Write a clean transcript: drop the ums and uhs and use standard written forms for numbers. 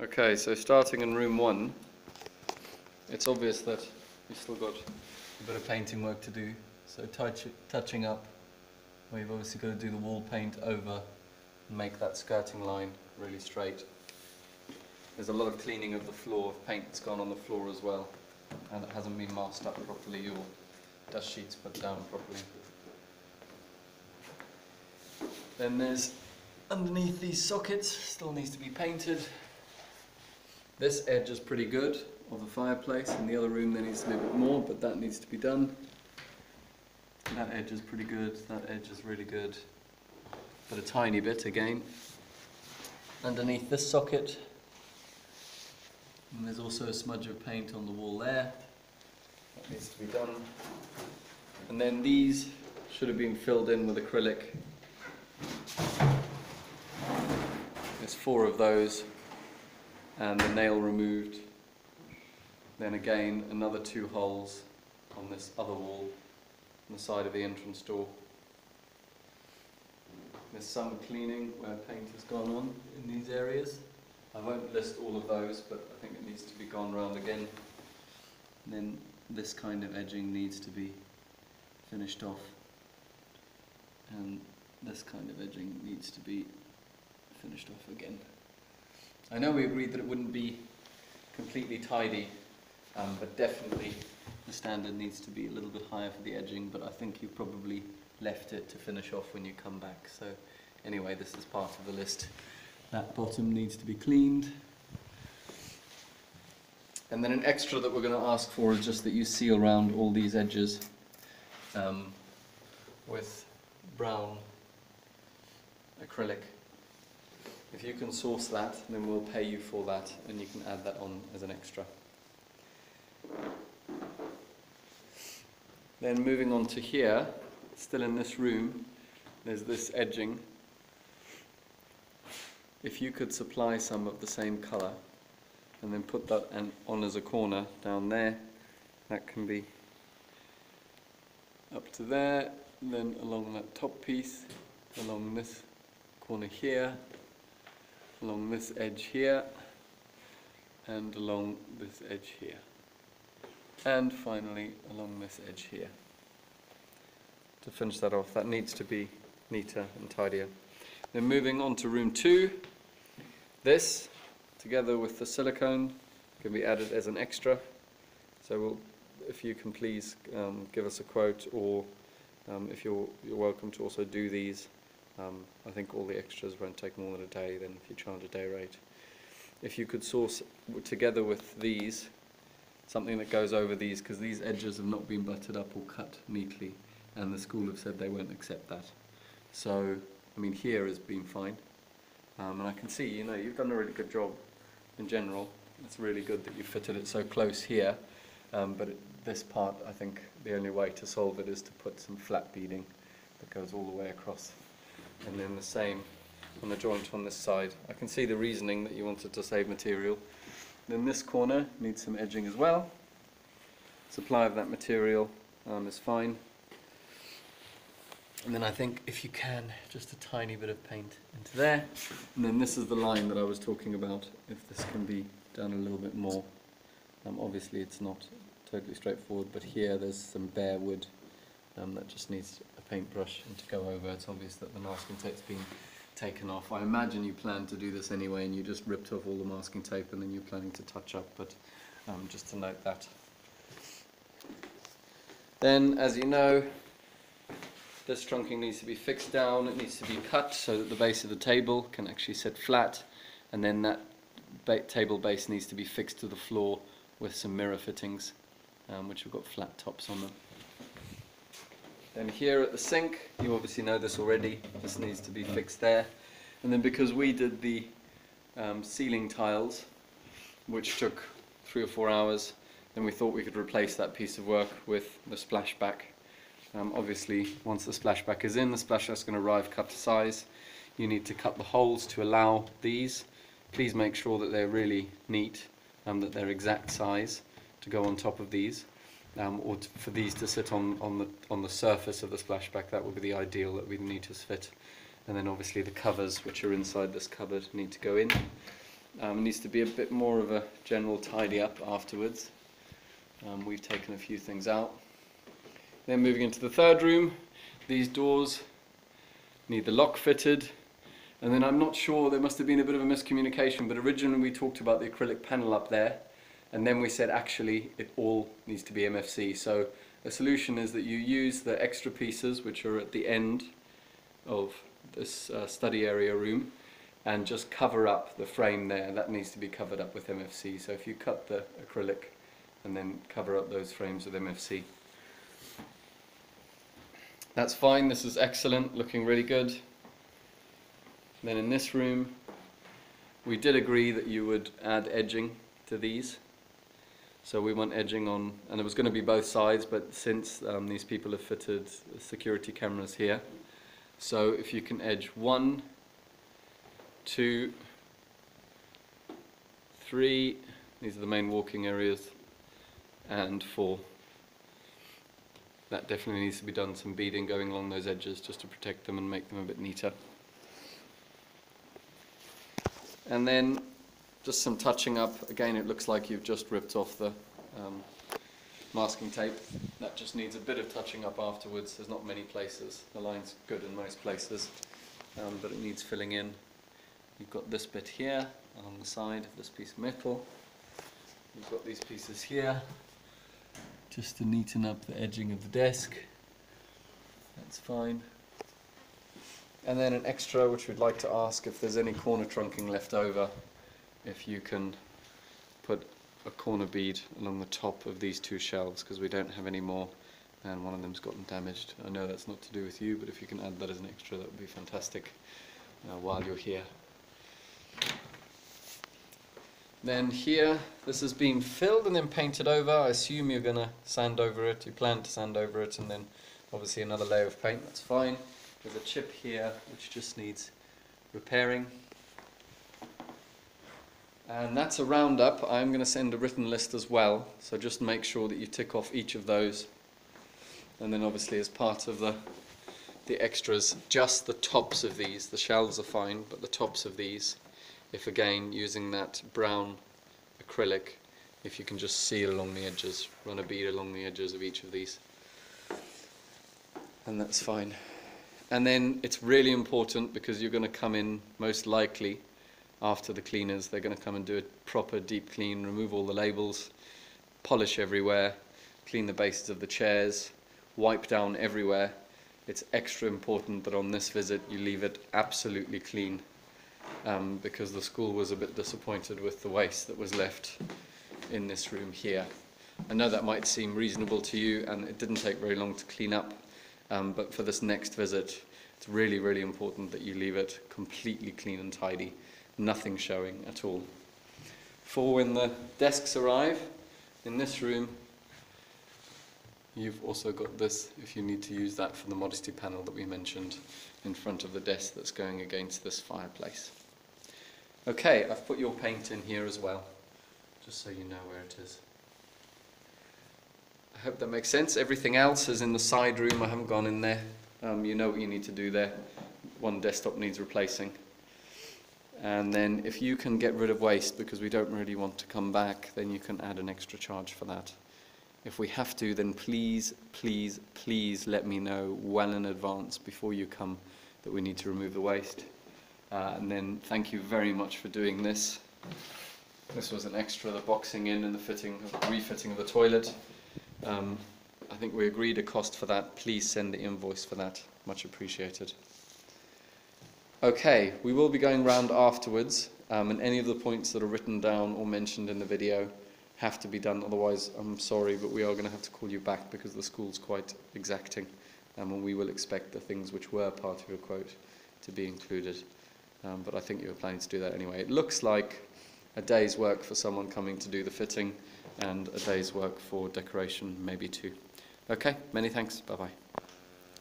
Okay, so starting in room 1, it's obvious that we've still got a bit of painting work to do. So touching up, we've obviously got to do the wall paint over and make that skirting line really straight. There's a lot of cleaning of the floor, of paint that's gone on the floor as well, and it hasn't been masked up properly or dust sheets put down properly. Then there's underneath these sockets, still needs to be painted. This edge is pretty good of the fireplace. In the other room there needs to be a bit more, but that needs to be done. That edge is pretty good, that edge is really good. But a tiny bit again. Underneath this socket, and there's also a smudge of paint on the wall there. That needs to be done. And then these should have been filled in with acrylic. There's 4 of those, and the nail removed. Then again another 2 holes on this other wall on the side of the entrance door. There's some cleaning where paint has gone on in these areas. I won't list all of those, but I think it needs to be gone round again. And then this kind of edging needs to be finished off, and this kind of edging needs to be finished off again. I know we agreed that it wouldn't be completely tidy, but definitely the standard needs to be a little bit higher for the edging, but I think you probably left it to finish off when you come back. So anyway, this is part of the list. That bottom needs to be cleaned. And then an extra that we're going to ask for is just that you seal around all these edges with brown acrylic. If you can source that, then we'll pay you for that, and you can add that on as an extra. Then moving on to here, still in this room, there's this edging. If you could supply some of the same colour and then put that on as a corner down there, that can be up to there, and then along that top piece, along this corner here, along this edge here, and along this edge here, and finally along this edge here. To finish that off, that needs to be neater and tidier. Then moving on to room 2, this together with the silicone can be added as an extra. So if you can please give us a quote, or if you're welcome to also do these. I think all the extras won't take more than a day then if you charge a day rate. If you could source together with these something that goes over these, because these edges have not been buttered up or cut neatly, and the school have said they won't accept that. So I mean, here has been fine, and I can see, you know, you've done a really good job in general. It's really good that you fitted it so close here, but this part, I think the only way to solve it is to put some flat beading that goes all the way across, and then the same on the joint on this side. I can see the reasoning that you wanted to save material. Then this corner needs some edging as well. Supply of that material is fine. And then I think if you can, just a tiny bit of paint into there. And then this is the line that I was talking about, if this can be done a little bit more. Obviously it's not totally straightforward, but here there's some bare wood that just needs a paintbrush and to go over. It's obvious that the masking tape's been taken off. I imagine you planned to do this anyway and you just ripped off all the masking tape and then you're planning to touch up, but just to note that. Then, as you know, this trunking needs to be fixed down, it needs to be cut so that the base of the table can actually sit flat, and then that table base needs to be fixed to the floor with some mirror fittings, which have got flat tops on them. Then here at the sink, you obviously know this already, this needs to be fixed there. And then because we did the ceiling tiles, which took 3 or 4 hours, then we thought we could replace that piece of work with the splashback. Obviously, once the splashback is in, the splashback is going to arrive cut to size. You need to cut the holes to allow these. Please make sure that they're really neat, that they're exact size to go on top of these, or for these to sit on the surface of the splashback. That would be the ideal that we need to fit. And then obviously the covers, which are inside this cupboard, need to go in. It needs to be a bit more of a general tidy up afterwards. We've taken a few things out. Then moving into the third room, these doors need the lock fitted. And then I'm not sure, there must have been a bit of a miscommunication, but originally we talked about the acrylic panel up there, and then we said actually it all needs to be MFC. So the solution is that you use the extra pieces which are at the end of this study area room and just cover up the frame there. That needs to be covered up with MFC. So if you cut the acrylic and then cover up those frames with MFC. That's fine, this is excellent, looking really good. Then in this room, we did agree that you would add edging to these. So we want edging on, and it was going to be both sides, but since these people have fitted security cameras here, so if you can edge 1, 2, 3, these are the main walking areas, and 4. That definitely needs to be done, some beading going along those edges just to protect them and make them a bit neater. And then just some touching up. Again, it looks like you've just ripped off the masking tape. That just needs a bit of touching up afterwards. There's not many places. The line's good in most places, but it needs filling in. You've got this bit here along the side of this piece of metal. You've got these pieces here just to neaten up the edging of the desk. That's fine. And then an extra, which we'd like to ask if there's any corner trunking left over, if you can put a corner bead along the top of these 2 shelves, because we don't have any more and one of them's gotten damaged. I know that's not to do with you, but if you can add that as an extra, that would be fantastic while you're here. Then here, this is being filled and then painted over. I assume you're going to sand over it, you plan to sand over it, and then obviously another layer of paint, that's fine. There's a chip here which just needs repairing. And that's a roundup. I'm going to send a written list as well, so just make sure that you tick off each of those. And then obviously as part of the extras, just the tops of these, the shelves are fine, but the tops of these, if again using that brown acrylic, if you can just seal along the edges, run a bead along the edges of each of these. And that's fine. And then it's really important, because you're going to come in most likely after the cleaners. They're going to come and do a proper deep clean, remove all the labels, polish everywhere, clean the bases of the chairs, wipe down everywhere. It's extra important that on this visit you leave it absolutely clean, because the school was a bit disappointed with the waste that was left in this room here. I know that might seem reasonable to you, and it didn't take very long to clean up. But for this next visit, it's really, really important that you leave it completely clean and tidy, nothing showing at all. For when the desks arrive in this room, you've also got this, if you need to use that for the modesty panel that we mentioned in front of the desk that's going against this fireplace. Okay, I've put your paint in here as well, just so you know where it is. I hope that makes sense. Everything else is in the side room. I haven't gone in there. You know what you need to do there. One desktop needs replacing. And then if you can get rid of waste, because we don't really want to come back, then you can add an extra charge for that. If we have to, then please, please, please let me know well in advance before you come that we need to remove the waste. And then thank you very much for doing this. This was an extra, the boxing in and the fitting, refitting of the toilet. I think we agreed a cost for that. Please send the invoice for that. Much appreciated. Okay, we will be going round afterwards, and any of the points that are written down or mentioned in the video have to be done. Otherwise, I'm sorry, but we are going to have to call you back, because the school's quite exacting, and we will expect the things which were part of your quote to be included. But I think you were planning to do that anyway. It looks like a day's work for someone coming to do the fitting, and a day's work for decoration, maybe 2. Okay, many thanks. Bye-bye.